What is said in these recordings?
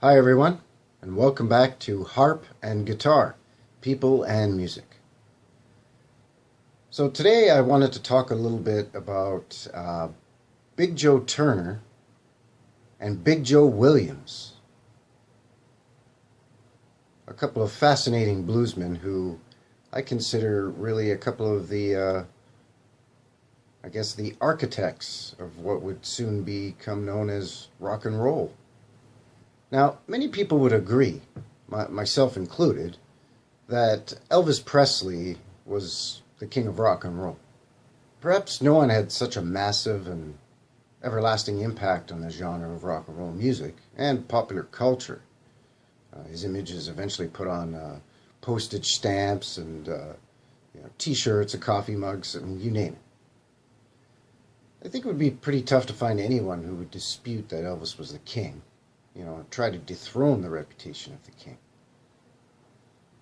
Hi everyone, and welcome back to Harp and Guitar, People and Music. So today I wanted to talk a little bit about Big Joe Turner and Big Joe Williams, a couple of fascinating bluesmen who I consider really a couple of the the architects of what would soon become known as rock and roll. Now, many people would agree, myself included, that Elvis Presley was the king of rock and roll. Perhaps no one had such a massive and everlasting impact on the genre of rock and roll music and popular culture. His image is eventually put on postage stamps and T-shirts and coffee mugs, and you name it. I think it would be pretty tough to find anyone who would dispute that Elvis was the king. Try to dethrone the reputation of the king.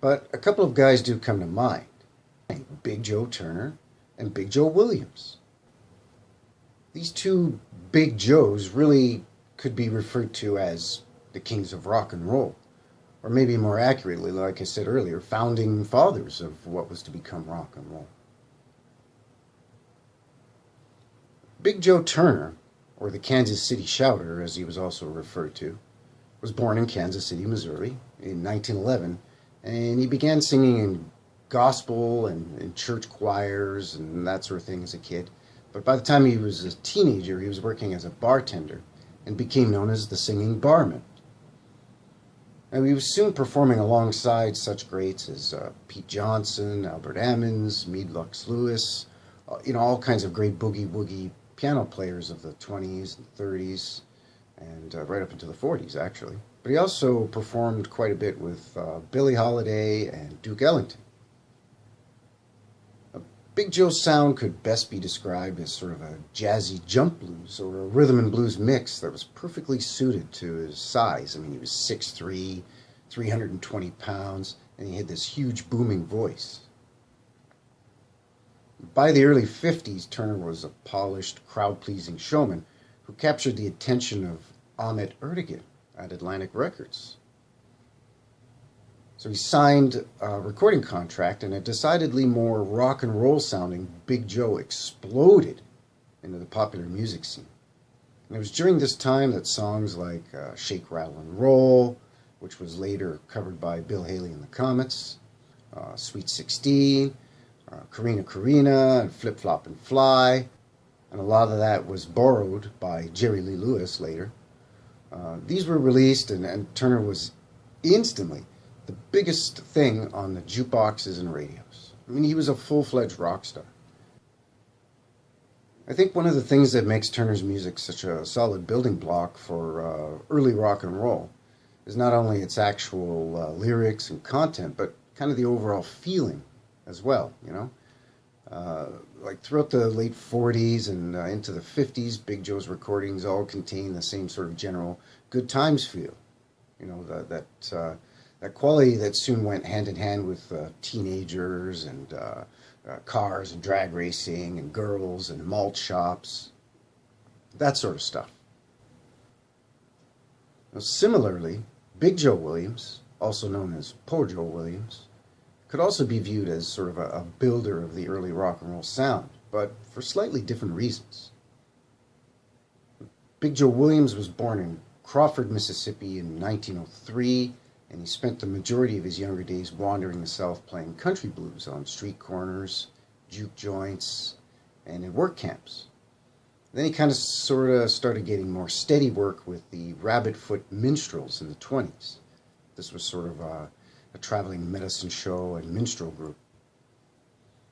But a couple of guys do come to mind. Big Joe Turner and Big Joe Williams. These two Big Joes really could be referred to as the kings of rock and roll. Or maybe more accurately, like I said earlier, founding fathers of what was to become rock and roll. Big Joe Turner, or the Kansas City Shouter, as he was also referred to, was born in Kansas City, Missouri in 1911, and he began singing in gospel and in church choirs and that sort of thing as a kid. But by the time he was a teenager, he was working as a bartender and became known as the Singing Barman. And he was soon performing alongside such greats as Pete Johnson, Albert Ammons, Meade Lux Lewis, all kinds of great boogie-woogie piano players of the 20s and 30s, and right up into the 40s, actually. But he also performed quite a bit with Billie Holiday and Duke Ellington. Big Joe's sound could best be described as sort of a jazzy jump blues or a rhythm and blues mix that was perfectly suited to his size. I mean, he was 6'3", 320 pounds, and he had this huge booming voice. By the early 50s, Turner was a polished, crowd-pleasing showman who captured the attention of Ahmet Ertegun at Atlantic Records. So he signed a recording contract, and a decidedly more rock and roll sounding Big Joe exploded into the popular music scene. And it was during this time that songs like Shake, Rattle, and Roll, which was later covered by Bill Haley and the Comets, Sweet 16, Karina Karina, and Flip Flop and Fly, and a lot of that was borrowed by Jerry Lee Lewis later. These were released, and Turner was instantly the biggest thing on the jukeboxes and radios. I mean, he was a full-fledged rock star. I think one of the things that makes Turner's music such a solid building block for early rock and roll is not only its actual lyrics and content, but kind of the overall feeling as well, like throughout the late 40s and into the 50s, Big Joe's recordings all contain the same sort of general good times feel. That quality that soon went hand in hand with teenagers and cars and drag racing and girls and malt shops, that sort of stuff. Now, similarly, Big Joe Williams, also known as Poor Joe Williams, could also be viewed as sort of a builder of the early rock and roll sound, but for slightly different reasons. Big Joe Williams was born in Crawford, Mississippi in 1903, and he spent the majority of his younger days wandering the South playing country blues on street corners, juke joints, and in work camps. Then he kind of sort of started getting more steady work with the Rabbit Foot Minstrels in the 20s. This was sort of a traveling medicine show and minstrel group.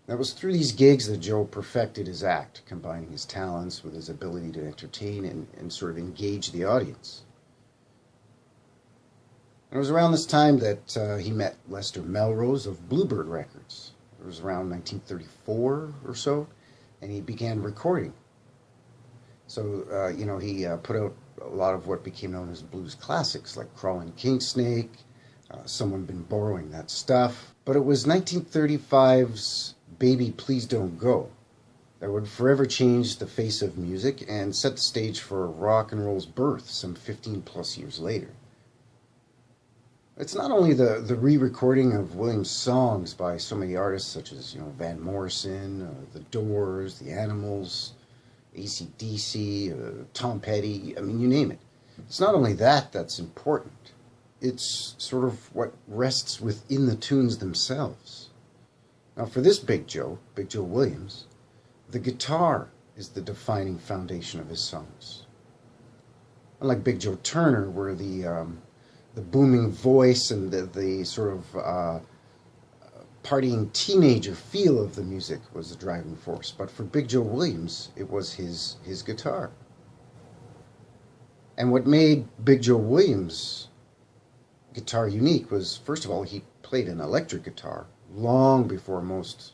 It was through these gigs that Joe perfected his act, combining his talents with his ability to entertain and sort of engage the audience. And it was around this time that he met Lester Melrose of Bluebird Records. It was around 1934 or so, and he began recording. So, he put out a lot of what became known as blues classics, like Crawling King Snake, Someone Been Borrowing That Stuff. But it was 1935's Baby Please Don't Go that would forever change the face of music and set the stage for rock and roll's birth some 15 plus years later. It's not only the re-recording of Williams' songs by so many artists such as Van Morrison, The Doors, The Animals, AC/DC, Tom Petty, I mean, you name it. It's not only that that's important. It's sort of what rests within the tunes themselves. Now for this Big Joe Williams, the guitar is the defining foundation of his songs. Unlike Big Joe Turner, where the booming voice and the sort of partying teenager feel of the music was the driving force. But for Big Joe Williams, it was his guitar. And what made Big Joe Williams' guitar unique was, first of all, he played an electric guitar long before most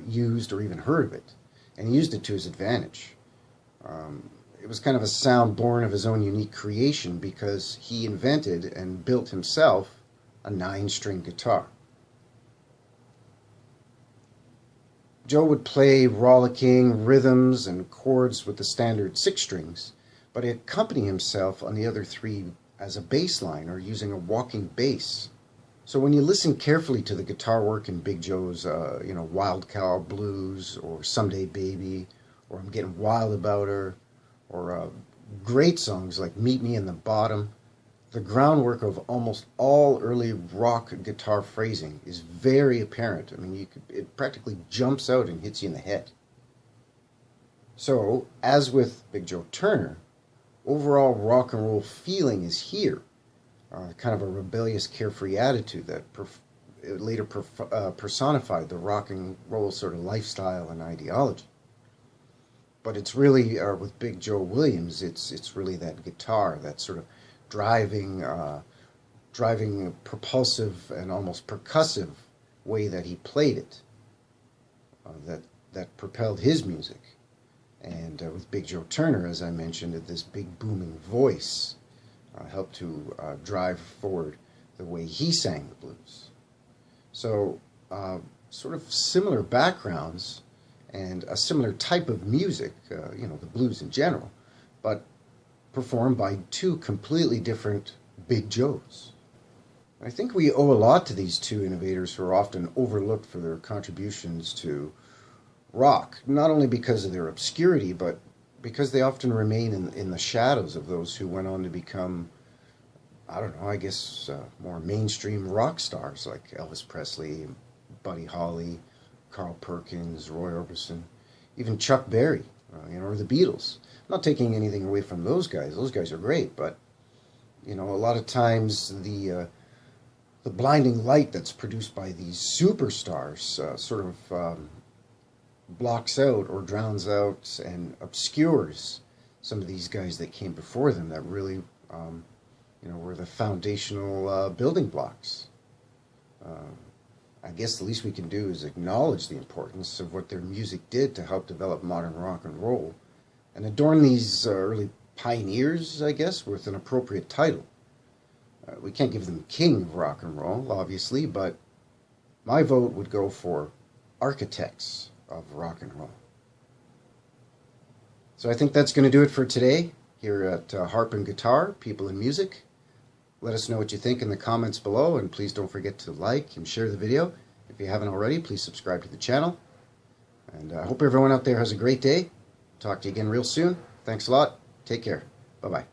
used or even heard of it. And he used it to his advantage. It was kind of a sound born of his own unique creation because he invented and built himself a 9-string guitar. Joe would play rollicking rhythms and chords with the standard 6 strings, but he accompanied himself on the other 3 as a bass line or using a walking bass. So when you listen carefully to the guitar work in Big Joe's, Wild Cow Blues or Someday Baby or I'm Getting Wild About Her or great songs like Meet Me in the Bottom, the groundwork of almost all early rock guitar phrasing is very apparent. I mean, it practically jumps out and hits you in the head. So, as with Big Joe Turner, overall rock and roll feeling is here. Kind of a rebellious, carefree attitude that later personified the rock and roll sort of lifestyle and ideology. But it's really, with Big Joe Williams, it's really that guitar, that sort of driving, propulsive and almost percussive way that he played it, that propelled his music. And with Big Joe Turner, as I mentioned, this big booming voice helped to drive forward the way he sang the blues. So sort of similar backgrounds and a similar type of music, the blues in general, but performed by 2 completely different Big Joes. I think we owe a lot to these 2 innovators who are often overlooked for their contributions to rock, not only because of their obscurity, but because they often remain in the shadows of those who went on to become, more mainstream rock stars like Elvis Presley, Buddy Holly, Carl Perkins, Roy Orbison, even Chuck Berry, or the Beatles. I'm not taking anything away from those guys. Those guys are great, but a lot of times the blinding light that's produced by these superstars sort of blocks out or drowns out and obscures some of these guys that came before them that really, were the foundational building blocks. I guess the least we can do is acknowledge the importance of what their music did to help develop modern rock and roll, and adorn these early pioneers, I guess, with an appropriate title. We can't give them king of rock and roll, obviously, but my vote would go for architects of rock and roll. So I think that's going to do it for today here at Harp and Guitar, People in Music. Let us know what you think in the comments below, and please don't forget to like and share the video. If you haven't already, please subscribe to the channel. And I hope everyone out there has a great day. Talk to you again real soon. Thanks a lot. Take care. Bye-bye.